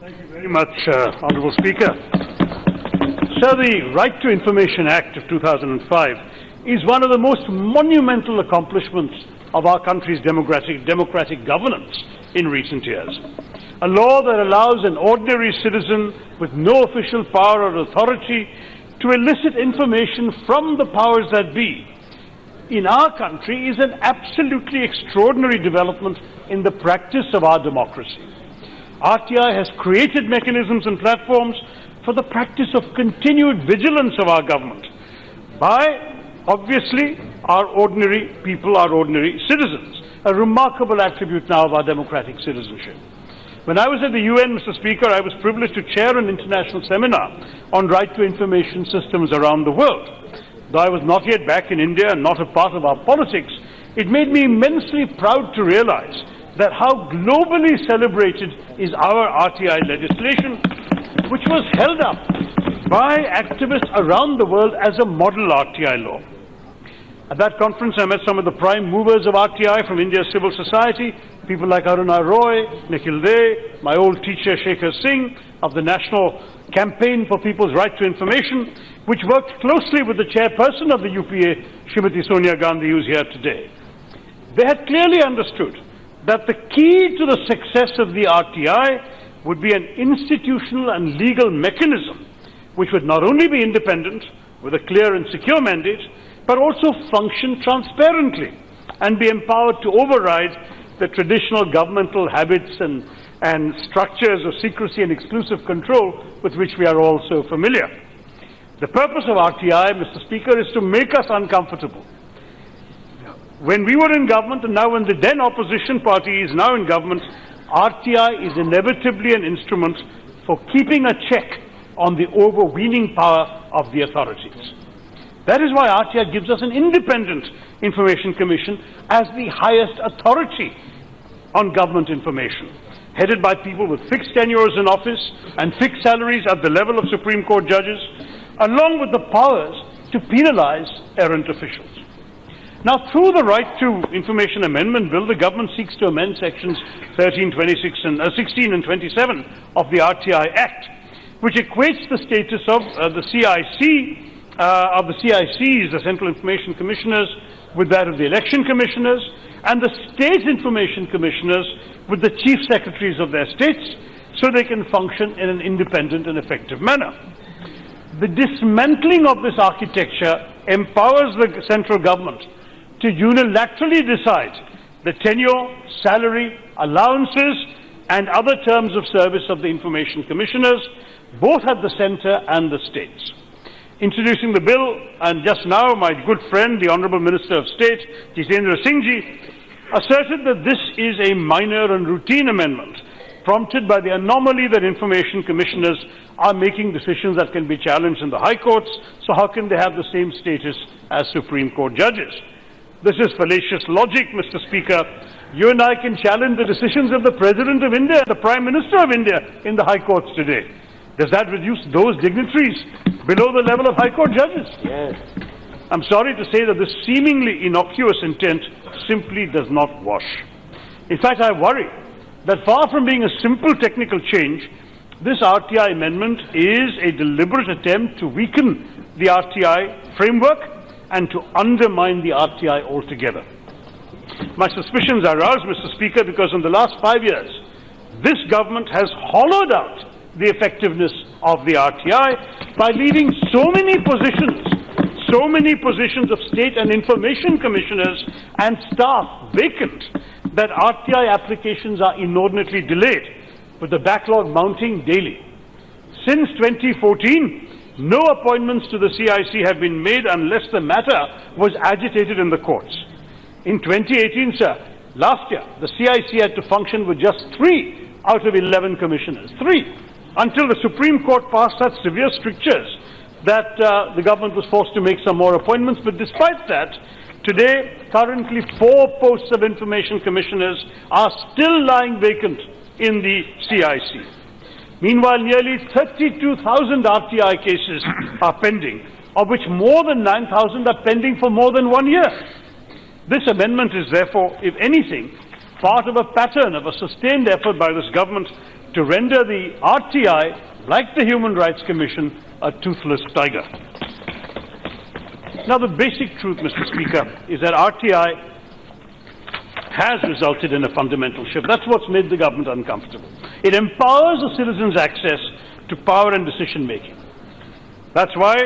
Thank you very much, Honourable Speaker. Sir, the Right to Information Act of 2005 is one of the most monumental accomplishments of our country's democratic governance in recent years. A law that allows an ordinary citizen with no official power or authority to elicit information from the powers that be in our country is an absolutely extraordinary development in the practice of our democracy. RTI has created mechanisms and platforms for the practice of continued vigilance of our government by, obviously, our ordinary people, our ordinary citizens, a remarkable attribute now of our democratic citizenship. When I was at the UN, Mr. Speaker, I was privileged to chair an international seminar on right to information systems around the world. Though I was not yet back in India and not a part of our politics, it made me immensely proud to realize that how globally celebrated is our RTI legislation, which was held up by activists around the world as a model RTI law. At that conference, I met some of the prime movers of RTI from India's civil society, people like Aruna Roy, Nikhil Dey, my old teacher Shekhar Singh of the National Campaign for People's Right to Information, which worked closely with the chairperson of the UPA, Srimati Sonia Gandhi, who is here today. They had clearly understood that the key to the success of the RTI would be an institutional and legal mechanism which would not only be independent, with a clear and secure mandate, but also function transparently and be empowered to override the traditional governmental habits and structures of secrecy and exclusive control with which we are all so familiar. The purpose of RTI, Mr. Speaker, is to make us uncomfortable. When we were in government and now when the then opposition party is now in government, RTI is inevitably an instrument for keeping a check on the overweening power of the authorities. That is why RTI gives us an independent information commission as the highest authority on government information, headed by people with fixed tenures in office and fixed salaries at the level of Supreme Court judges, along with the powers to penalize errant officials. Now, through the Right to Information Amendment Bill, the government seeks to amend sections 13, 26, and 16 and 27 of the RTI Act, which equates the status of the CICs, the Central Information Commissioners, with that of the Election Commissioners, and the State Information Commissioners with the Chief Secretaries of their states, so they can function in an independent and effective manner. The dismantling of this architecture empowers the central government to unilaterally decide the tenure, salary, allowances, and other terms of service of the Information Commissioners, both at the centre and the states. Introducing the bill, and just now my good friend, the Honourable Minister of State, Jitendra Singh Ji, asserted that this is a minor and routine amendment, prompted by the anomaly that Information Commissioners are making decisions that can be challenged in the High Courts, so how can they have the same status as Supreme Court judges? This is fallacious logic, Mr. Speaker. You and I can challenge the decisions of the President of India, the Prime Minister of India in the High Courts today. Does that reduce those dignitaries below the level of High Court judges? Yes. I'm sorry to say that this seemingly innocuous intent simply does not wash. In fact, I worry that far from being a simple technical change, this RTI amendment is a deliberate attempt to weaken the RTI framework and to undermine the RTI altogether. My suspicions are aroused, Mr. Speaker, because in the last 5 years, this government has hollowed out the effectiveness of the RTI by leaving so many positions of state and information commissioners and staff vacant that RTI applications are inordinately delayed, with the backlog mounting daily. Since 2014, no appointments to the CIC have been made unless the matter was agitated in the courts. In 2018, sir, last year, the CIC had to function with just 3 out of 11 commissioners. 3, until the Supreme Court passed such severe strictures that the government was forced to make some more appointments. But despite that, today, currently 4 posts of information commissioners are still lying vacant in the CIC. Meanwhile, nearly 32,000 RTI cases are pending, of which more than 9,000 are pending for more than 1 year. This amendment is therefore, if anything, part of a pattern of a sustained effort by this government to render the RTI, like the Human Rights Commission, a toothless tiger. Now, the basic truth, Mr. Speaker, is that RTI has resulted in a fundamental shift. That's what's made the government uncomfortable. It empowers the citizens' access to power and decision-making. That's why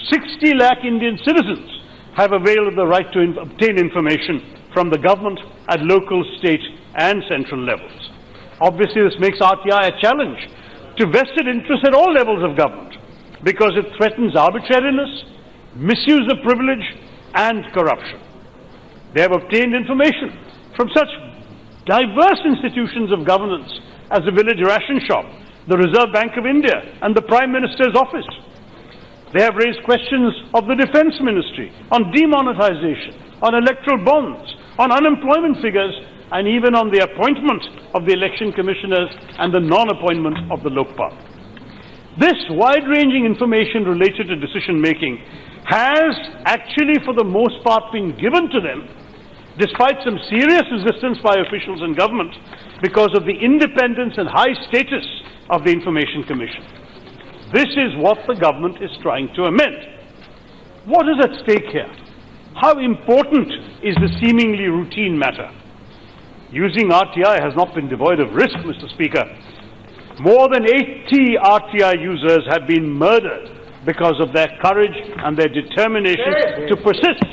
60 lakh Indian citizens have availed of the right to obtain information from the government at local, state and central levels. Obviously, this makes RTI a challenge to vested interests at all levels of government because it threatens arbitrariness, misuse of privilege and corruption. They have obtained information from such diverse institutions of governance as the village ration shop, the Reserve Bank of India and the Prime Minister's office. They have raised questions of the Defence Ministry on demonetization, on electoral bonds, on unemployment figures, and even on the appointment of the election commissioners and the non-appointment of the Lokpal. This wide-ranging information related to decision-making has actually, for the most part, been given to them, despite some serious resistance by officials and government, because of the independence and high status of the Information Commission. This is what the government is trying to amend. What is at stake here? How important is the seemingly routine matter? Using RTI has not been devoid of risk, Mr. Speaker. More than 80 RTI users have been murdered because of their courage and their determination to persist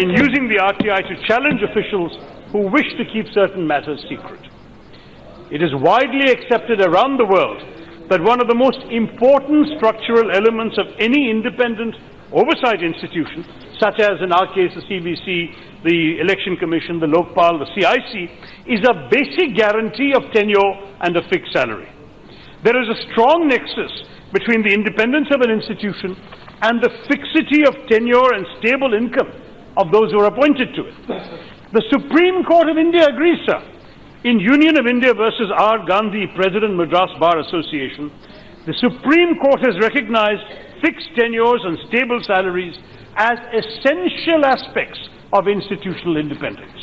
in using the RTI to challenge officials who wish to keep certain matters secret. It is widely accepted around the world that one of the most important structural elements of any independent oversight institution, such as in our case the CBC, the Election Commission, the Lokpal, the CIC, is a basic guarantee of tenure and a fixed salary. There is a strong nexus between the independence of an institution and the fixity of tenure and stable income of those who are appointed to it. The Supreme Court of India agrees, sir. In Union of India versus R. Gandhi, President Madras Bar Association, the Supreme Court has recognized fixed tenures and stable salaries as essential aspects of institutional independence.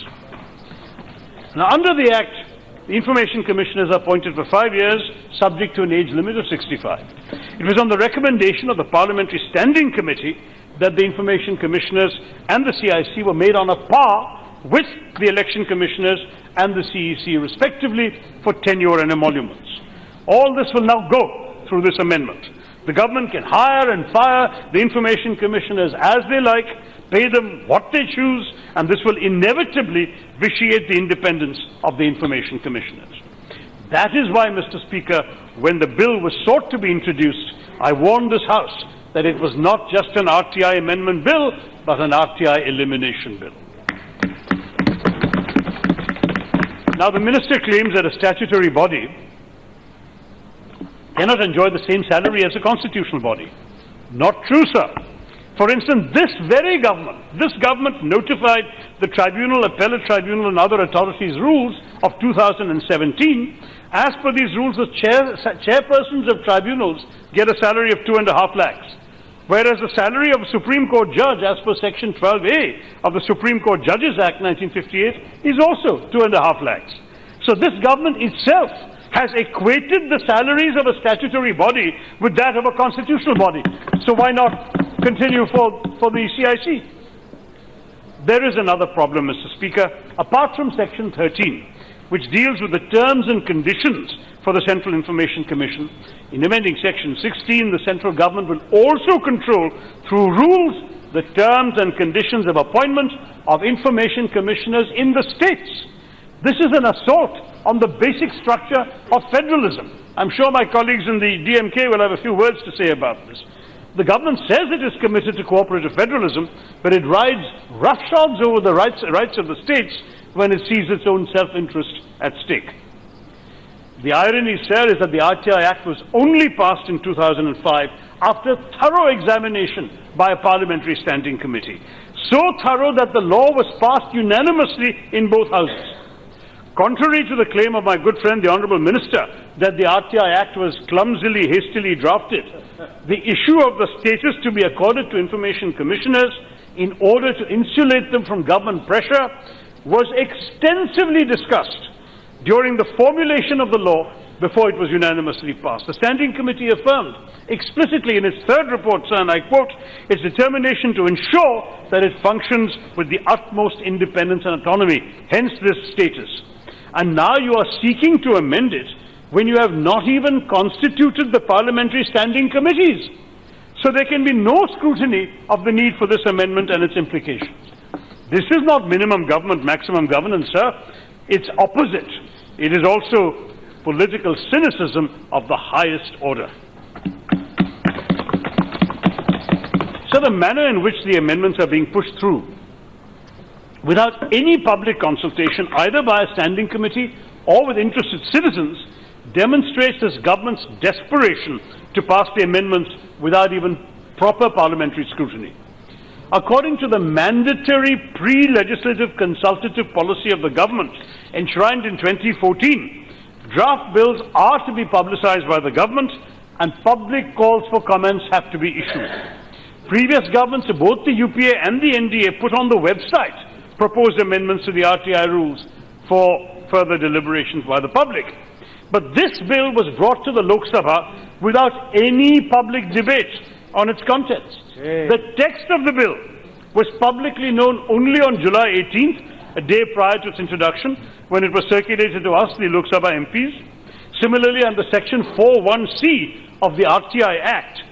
Now, under the Act, the Information Commissioners are appointed for 5 years, subject to an age limit of 65. It was on the recommendation of the Parliamentary Standing Committee that the Information Commissioners and the CIC were made on a par with the Election Commissioners and the CEC, respectively, for tenure and emoluments. All this will now go through this amendment. The government can hire and fire the Information Commissioners as they like, pay them what they choose, and this will inevitably vitiate the independence of the Information Commissioners. That is why, Mr. Speaker, when the bill was sought to be introduced, I warned this House that it was not just an RTI amendment bill, but an RTI elimination bill. Now, the Minister claims that a statutory body cannot enjoy the same salary as a constitutional body. Not true, sir. For instance, this government notified the Tribunal, Appellate Tribunal and other authorities' rules of 2017. As per these rules, the chairpersons of tribunals get a salary of 2.5 lakhs, whereas the salary of a Supreme Court judge, as per Section 12A of the Supreme Court Judges Act 1958, is also 2.5 lakhs. So this government itself has equated the salaries of a statutory body with that of a constitutional body. So why not continue for the CIC? There is another problem, Mr. Speaker. Apart from Section 13, which deals with the terms and conditions for the Central Information Commission, in amending Section 16, the central government will also control, through rules, the terms and conditions of appointment of information commissioners in the states. This is an assault on the basic structure of federalism. I'm sure my colleagues in the DMK will have a few words to say about this. The government says it is committed to cooperative federalism, but it rides roughshod over the rights of the states when it sees its own self-interest at stake. The irony, sir, is that the RTI Act was only passed in 2005 after thorough examination by a parliamentary standing committee. So thorough that the law was passed unanimously in both houses. Contrary to the claim of my good friend, the Honourable Minister, that the RTI Act was clumsily, hastily drafted, the issue of the status to be accorded to information commissioners in order to insulate them from government pressure was extensively discussed during the formulation of the law before it was unanimously passed. The Standing Committee affirmed explicitly in its third report, sir, and I quote, its determination to ensure that it functions with the utmost independence and autonomy, hence this status. And now you are seeking to amend it when you have not even constituted the parliamentary standing committees. So there can be no scrutiny of the need for this amendment and its implications. This is not minimum government, maximum governance, sir. It's opposite. It is also political cynicism of the highest order. So the manner in which the amendments are being pushed through, without any public consultation, either by a standing committee or with interested citizens, demonstrates this government's desperation to pass the amendments without even proper parliamentary scrutiny. According to the mandatory pre-legislative consultative policy of the government enshrined in 2014, draft bills are to be publicized by the government and public calls for comments have to be issued. Previous governments, both the UPA and the NDA, put on the website proposed amendments to the RTI rules for further deliberations by the public. But this bill was brought to the Lok Sabha without any public debate on its contents. The text of the bill was publicly known only on July 18th, a day prior to its introduction, when it was circulated to us, the Lok Sabha MPs. Similarly, under Section 4(1)(c) of the RTI Act,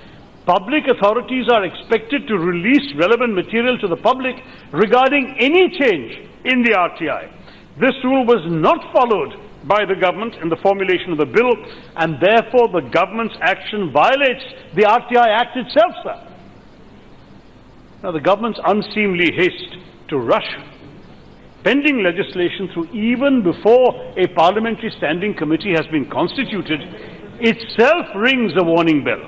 public authorities are expected to release relevant material to the public regarding any change in the RTI. This rule was not followed by the government in the formulation of the bill, and therefore the government's action violates the RTI Act itself, sir. Now, the government's unseemly haste to rush pending legislation through even before a parliamentary standing committee has been constituted itself rings a warning bell.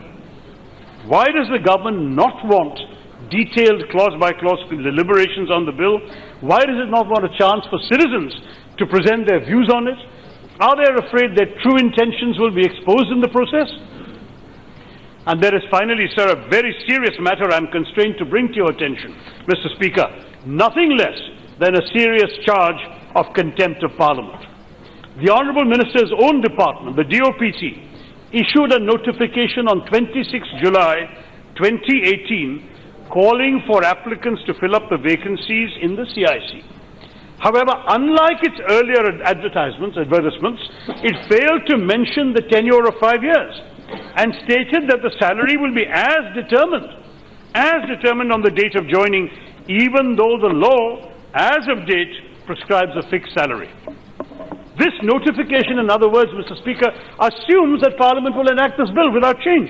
Why does the government not want detailed clause-by-clause deliberations on the bill? Why does it not want a chance for citizens to present their views on it? Are they afraid that true intentions will be exposed in the process? And there is finally, sir, a very serious matter I am constrained to bring to your attention, Mr. Speaker. Nothing less than a serious charge of contempt of Parliament. The Honourable Minister's own department, the DOPT, issued a notification on 26 July 2018 calling for applicants to fill up the vacancies in the CIC. However, unlike its earlier advertisements, it failed to mention the tenure of 5 years and stated that the salary will be as determined on the date of joining, even though the law, as of date, prescribes a fixed salary. This notification, in other words, Mr. Speaker, assumes that Parliament will enact this bill without change.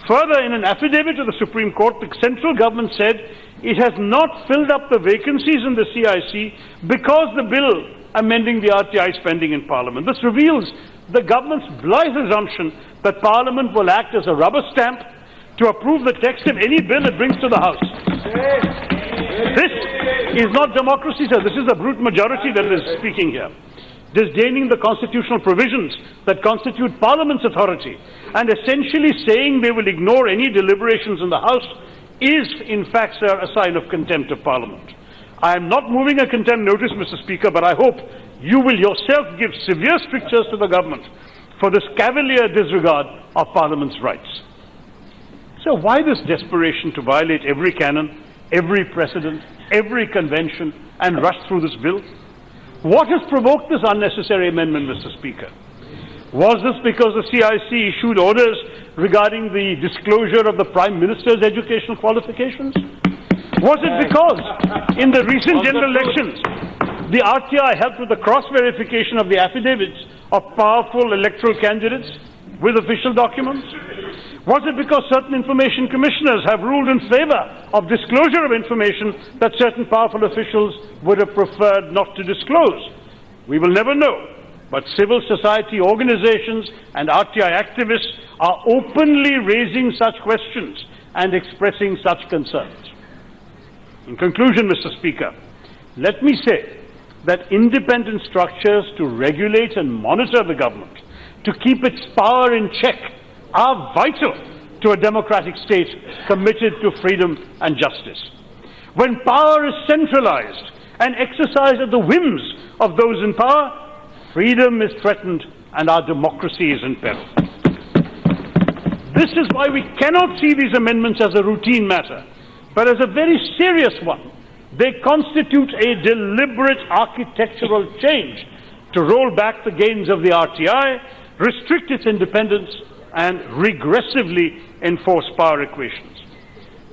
Further, in an affidavit to the Supreme Court, the central government said it has not filled up the vacancies in the CIC because the bill amending the RTI is pending in Parliament. This reveals the government's blithe assumption that Parliament will act as a rubber stamp to approve the text of any bill it brings to the House. This is not democracy, sir. This is a brute majority that is speaking here, disdaining the constitutional provisions that constitute Parliament's authority and essentially saying they will ignore any deliberations in the House is, in fact, sir, a sign of contempt of Parliament. I am not moving a contempt notice, Mr. Speaker, but I hope you will yourself give severe strictures to the government for this cavalier disregard of Parliament's rights. So why this desperation to violate every canon, every precedent, every convention and rush through this bill? What has provoked this unnecessary amendment, Mr. Speaker? Was this because the CIC issued orders regarding the disclosure of the Prime Minister's educational qualifications? Was it because, in the recent general elections, the RTI helped with the cross-verification of the affidavits of powerful electoral candidates with official documents? Was it because certain information commissioners have ruled in favour of disclosure of information that certain powerful officials would have preferred not to disclose? We will never know, but civil society organizations and RTI activists are openly raising such questions and expressing such concerns. In conclusion, Mr. Speaker, let me say that independent structures to regulate and monitor the government, to keep its power in check, are vital to a democratic state committed to freedom and justice. When power is centralized and exercised at the whims of those in power, freedom is threatened and our democracy is in peril. This is why we cannot see these amendments as a routine matter, but as a very serious one. They constitute a deliberate architectural change to roll back the gains of the RTI, restrict its independence, and regressively enforce power equations.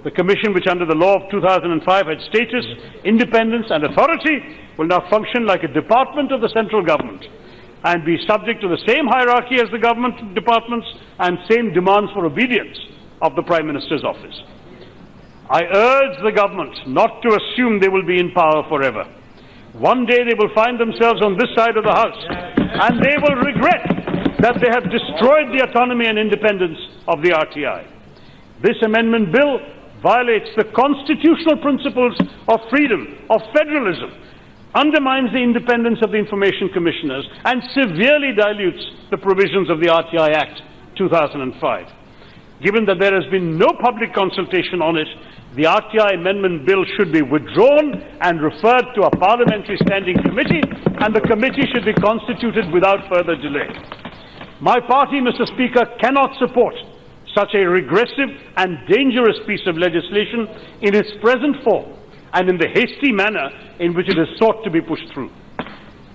The Commission, which under the law of 2005 had status, independence and authority, will now function like a department of the central government and be subject to the same hierarchy as the government departments and same demands for obedience of the Prime Minister's office. I urge the government not to assume they will be in power forever. One day they will find themselves on this side of the House, and they will regret that they have destroyed the autonomy and independence of the RTI. This amendment bill violates the constitutional principles of freedom, of federalism, undermines the independence of the Information Commissioners, and severely dilutes the provisions of the RTI Act 2005. Given that there has been no public consultation on it, the RTI Amendment Bill should be withdrawn and referred to a parliamentary standing committee, and the committee should be constituted without further delay. My party, Mr. Speaker, cannot support such a regressive and dangerous piece of legislation in its present form and in the hasty manner in which it is sought to be pushed through.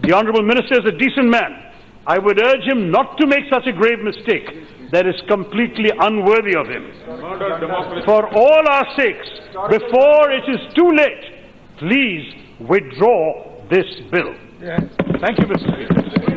The Honourable Minister is a decent man. I would urge him not to make such a grave mistake that is completely unworthy of him. For all our sakes, before it is too late, please withdraw this bill. Thank you, Mr. Speaker.